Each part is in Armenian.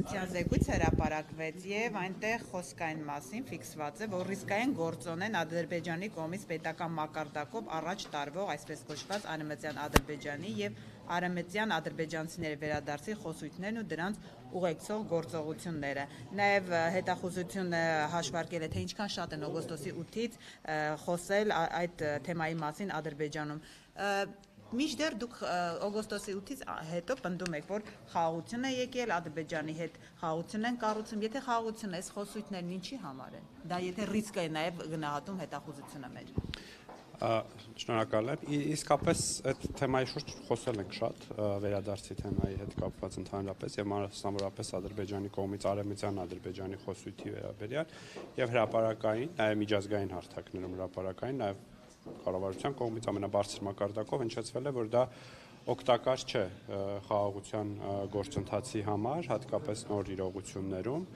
կապակցության զեկույց հրապարակվեց եւ այնտեղ խոսքային մասին ֆիքսված է, որ ռիսկային գործոն են Ադրբեջանի կողմից պետական մակարդակով առաջ տարվող, այսպես կոչված արևմտյան Ադրբեջանի եւ արևմտյան ադրբեջանցիների վերադարձի խոսույթներն ու դրանց ուղեկցող գործողությունները։ Նաեւ հետախուզությունը հաշվարկել է, թե ինչքան շատ են օգոստոսի 8-ից խոսել այդ թեմայի մասին Ադրբեջանում։ Մինչդեռ դուք օգոստոսի 8-ից հետո պնդում եք, որ խաղաղություն է եկել, Ադրբեջանի հետ խաղաղություն են կառուցում, եթե խաղաղություն է, այս խոսույթներն ինչի համար են։ Դա եթե ռիսկ է նաև գնահատում հետախուզությունը մեր։ Շնորհակալ եմ։ Իսկապես այդ թեմայի շուրջ խոսել ենք շատ, վերադարձի թեմայի հետ կապված ընդհանրապես եւ մասնավորապես Ադրբեջանի կողմից արևմտյան Ադրբեջանի խոսույթի վերաբերյալ եւ հրապարակային, նաեւ միջազգային հարթակներում հրապարակային, նաեւ կառավարության կողմից ամենաբարձր մակարդակով հնչեցվել է, որ դա օգտակար չէ խաղաղության գործընթացի համար, հատկապես նոր իրողություններում,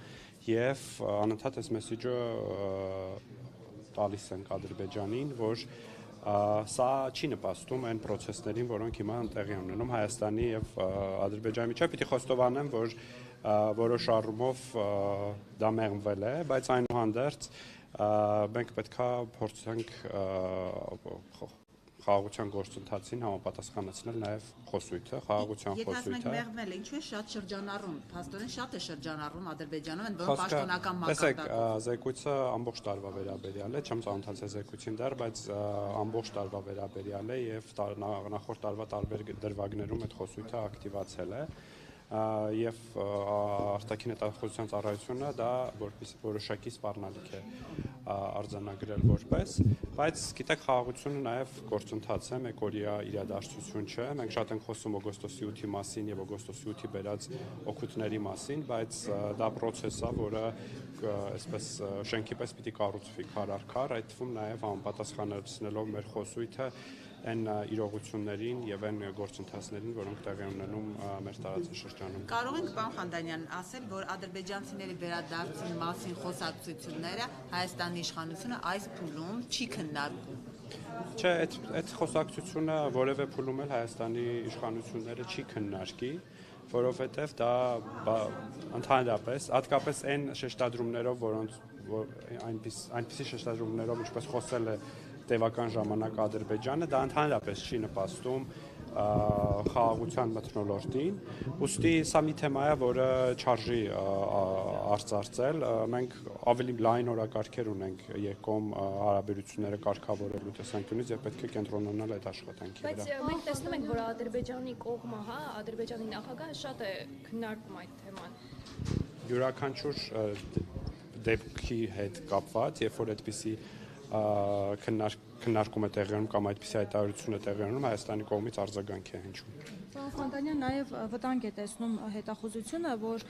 եւ անընդհատ այս մեսիջը տալիս ենք Ադրբեջանին, որ սա չի նպաստում այն process-ներին, որոնք հիմա տեղի ունենում Հայաստանի եւ Ադրբեջանի միջեւ։ Պիտի խոստովանեմ, որ որոշ առումով դա մեղմվել է, բայց այնուհանդերձ մենք պետք է փորձենք խաղաղության գործընթացին համապատասխանեցնել նաև խոսույթը, խաղաղության խոսույթը։ Եթե ասենք մեղմել է, ինչու է շատ շրջանառում, փաստորեն շատ է շրջանառում Ադրբեջանում, ընդ որում պաշտոնական մակարդակով։ Տեսեք, զեկույցը ամբողջ տարվա վերաբերյալ է, չեմ ծանոթացել զեկույցին դեռ, բայց ամբողջ տարվա վերաբերյալ է եւ նախորդ տարվա տարբեր դրվագներում այդ խոսույթը ակտիվացել է։ Եվ արտաքին հետախուզության ծառայությունը դա որոշակի սպառնալիք է արձանագրել որպես, բայց գիտեք խաղաղությունը նաև գործընթաց է, մեկօրյա իրադարձություն չէ, մենք շատ ենք խոսում օգոստոսի 8-ի մասին եւ օգոստոսի 8-ի բերած օգուտների մասին, բայց դա process է, որը այսպես շենքի պես պիտի կառուցվի քար առ քար, այդ թվում նաև համապատասխանեցնելով մեր խոսույթը այն իրողություններին եւ այն գործընթացներին, որոնք տեղի ունենում մեր տարածաշրջանում։ Կարող ենք, պարոն Խանդանյան, ասել, որ ադրբեջանցիների վերադարձի մասին խոսակցությունները Հայաստանի իշխանությունը այս փուլում չի քննարկում։ Չէ, այդ խոսակցությունը որևէ փուլում էլ Հայաստանի իշխանությունները չի քննարկի, որովհետեւ դա ընդհանրապես, հատկապես այն շեշտադրումներով, որոնց այնպիսի շեշտադրումներով, ինչպես խոսել է տևական ժամանակ Ադրբեջանը, դա ընդհանրապես չի նպաստում խաղաղության մթնոլորտին, ուստի սա մի թեմա է, որը չարժի արծարծել, մենք ավելի լայն օրակարգեր ունենք երկկողմ հարաբերությունները կարգավորելու տեսանկյունից եւ պետք է կենտրոնանալ այդ աշխատանքի վրա։ Բայց մենք տեսնում ենք, որ Ադրբեջանի կողմը, Ադրբեջանի նախագահը շատ է քննարկում այդ թեման։ Յուրաքանչյուր դեպքի հետ կապված, երբ որ այդպիսի քննարկում է տեղի ունենում կամ այդպիսի հայտարարություն է տեղի ունենում, Հայաստանի կողմից արձագանք է հնչում։ Պարոն Խանդանյան, նաև վտանգ է տեսնում հետախուզությունը, որ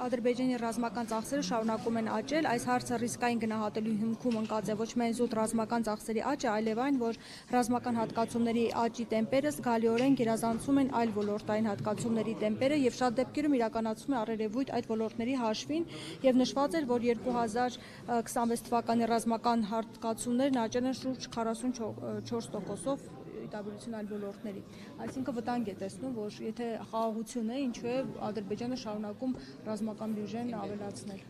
Ադրբեջանի ռազմական ծախսերը շարունակում են աճել, այս հարցը ռիսկային գնահատելու հիմքում ընկած է ոչ միայն զուտ ռազմական ծախսերի աճը, այլև այն, որ ռազմական հատկացումների աճի տեմպերը զգալիորեն գերազանցում են այլ ոլորտային հատկացումների տեմպերը եւ շատ դեպքերում իրականացվում է առերևույթ այդ ոլորտների հաշվին եւ նշված էր, որ 2026 թվականի ռազմական հատկացումներն աճել են շուրջ 44%-ով տաբերություն այլ ոլորտների։ Այսինքն վտանգ է տեսնում, որ եթե խաղաղություն է, ինչու է Ադրբեջանը շարունակում ռազմական բյուջեն ավելացնել։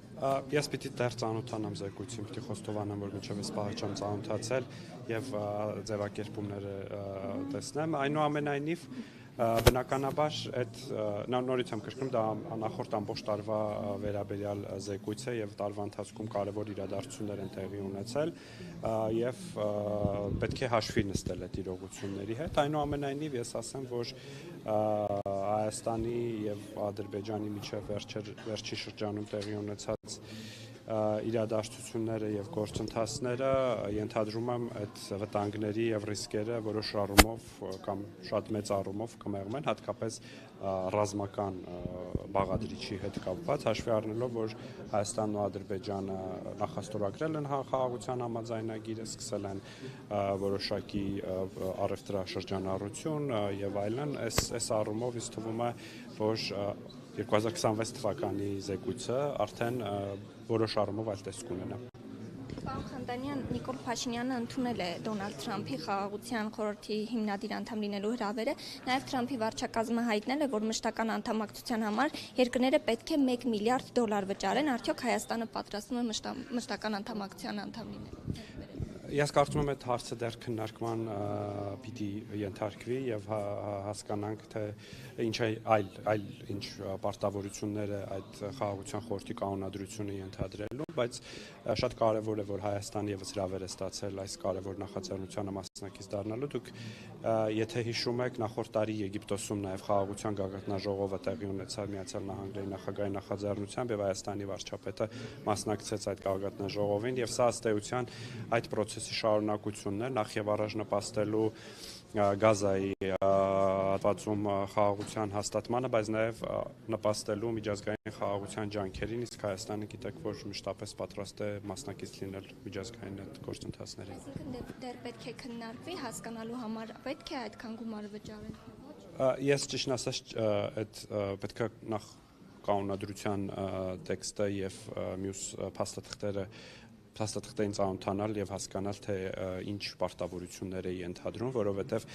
Ես պիտի դեռ ծանոթանամ զեկույցին, պիտի խոստովանեմ, որ մինչև այս պահը չեմ ծանոթացել եւ ձևակերպումները տեսնեմ։ Այնուամենայնիվ բնականաբար այդ նորից եմ կրկնում, դա նախորդ ամբողջ տարվա վերաբերյալ զեկույց է եւ տարվա ընթացքում կարեւոր իրադարձություններ են տեղի ունեցել եւ պետք է հաշվի նստել այդ իրողությունների հետ։ Այնուամենայնիվ ես ասեմ, որ Հայաստանի եւ Ադրբեջանի միջև վերջի շրջանում տեղի ունեցած իրադարձությունները եւ գործընթացները ենթադրում եմ այդ վտանգների եւ ռիսկերը որոշ առումով կամ շատ մեծ առումով կմեղմեն, հատկապես ռազմական բաղադրիչի հետ կապված, հաշվի առնելով, որ Հայաստանն ու Ադրբեջանը նախաստորագրել են խաղաղության համաձայնագիրը, սկսել են որոշակի առևտրաշրջանառություն եւ այլն, այս առումով ինձ թվում է, որ 2026 թվականի զեկույցը արդեն որոշ առումով այլ տեսք ունենա։ Պարոն Խանտանյան, Նիկոլ Փաշինյանը ընդունել է Դոնալդ Թրամփի խաղաղության խորհրդի հիմնադիր անդամ լինելու հրավերը, նաև Թրամփի վարչակազմը հայտնել է, որ մշտական անդամակցության համար երկրները պետք է $1 միլիարդ վճարեն, արդյոք Հայաստանը պատրաստվում է մշտական անդամակցության անդամ լինել։ Ես կարծում եմ այդ հարցը դեռ քննարկման պիտի ենթարկվի եւ հասկանանք թե ինչ այլ ինչ պարտավորություններ է այդ խաղաղության խորհրդի կանոնադրությունը ենթադրելու, բայց շատ կարեւոր է, որ Հայաստանը եւս հրավեր է ստացել այս կարեւոր նախաձեռնությանը մասնակից դառնալու։ Դուք եթե հիշում եք, նախորդ տարի Եգիպտոսում նաեւ խաղաղության գագաթնաժողովը տեղի ունեցավ Միացյալ Նահանգների նախագահի նախաձեռնությամբ եւ Հայաստանի վարչապետը մասնակցեց այդ գագաթնաժողովին եւ սա ըստ էության այդ process-ի շարունակությունն է, նախ եւ առաջ նպաստելու Գազայի հատվածում խաղաղության հաստատմանը, բայց նաև նպաստելու միջազգային խաղաղության ջանքերին, իսկ Հայաստանը գիտեք, որ մշտապես պատրաստ է մասնակից լինել միջազգային այդ գործընթացներին։ Այսինքն դեռ պետք է քննարկվի հասկանալու համար, պետք է այդքան գումար վճարել։ Ես ճիշտն ասած այդ պետք է նախ կանոնադրության տեքստը եւ մյուս փաստաթղթերին ծանոթանալ եւ հասկանալ թե ինչ պարտավորություններ է ենթադրում, որովհետեւ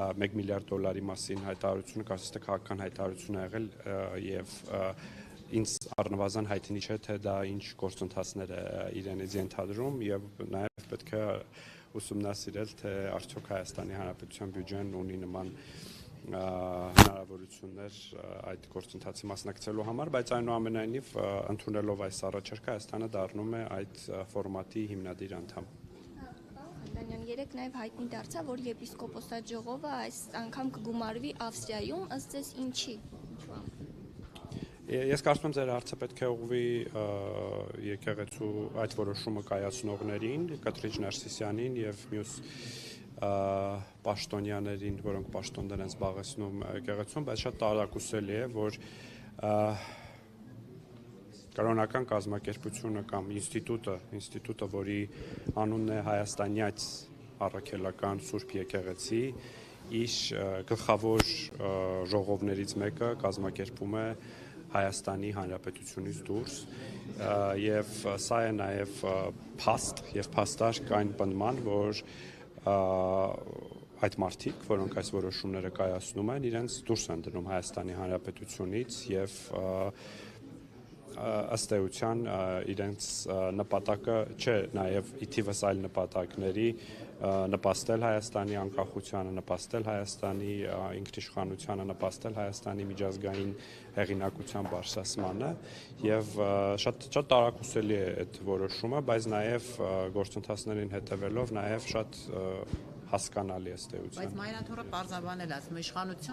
$1 միլիարդ մասին հայտարարությունը կարծես թե քաղաքական հայտարարություն է եղել եւ ինձ առնվազն հայտնի չէ թե դա ինչ գործընթացներ է իրենից ենթադրում եւ նաեւ պետք է ուսումնասիրել թե արդյոք Հայաստանի Հանրապետության բյուջեն ունի նման հնարավորություններ այդ գործընթացի մասնակցելու համար, բայց այնուամենայնիվ ընդունելով այս առաջարկը Հայաստանը դառնում է այդ ֆորմատի հիմնադիր անդամ։ Խանտանյան, երեք նաև հայտնի դարձավ, որ եպիսկոպոսատ ժողովը այս անգամ կգումարվի Ավստրիայում, ըստ ձեզ ինչի։ Ես կարծում եմ ձեր հարցը պետք է ուղղվի եկեղեցու այդ որոշումը կայացնողներին, Կտրիչ Ներսիսյանին եւ մյուս պաշտոնյաներին, որոնք պաշտոններ են զբաղեցնում եկեղեցում, բայց շատ տարակուսելի է, որ Կրոնական կազմակերպությունը կամ ինստիտուտը, որի անունն է Հայաստանյաց առաքելական Սուրբ եկեղեցի, իր գլխավոր ժողովներից մեկը կազմակերպում է Հայաստանի Հանրապետությունից դուրս եւ սա է նաեւ փաստ եւ փաստարկ այն պնդման, որ այդ մարդիկ, որոնք այս որոշումները կայացնում են, իրենց դուրս են դնում Հայաստանի Հանրապետությունից եւ ըստ էության իրենց նպատակը չէ նաեւ ի թիվս այլ նպատակների նպաստել Հայաստանի անկախությանը, նպաստել Հայաստանի ինքնիշխանությանը, նպաստել Հայաստանի միջազգային հեղինակության բարձրացմանը եւ շատ տարակուսելի է այդ որոշումը, բայց նաեւ գործընթացներին հետեւելով նաեւ շատ հասկանալի ըստ էության։ Բայց Մայրաթորը պարզաբանել ասում իշխանություն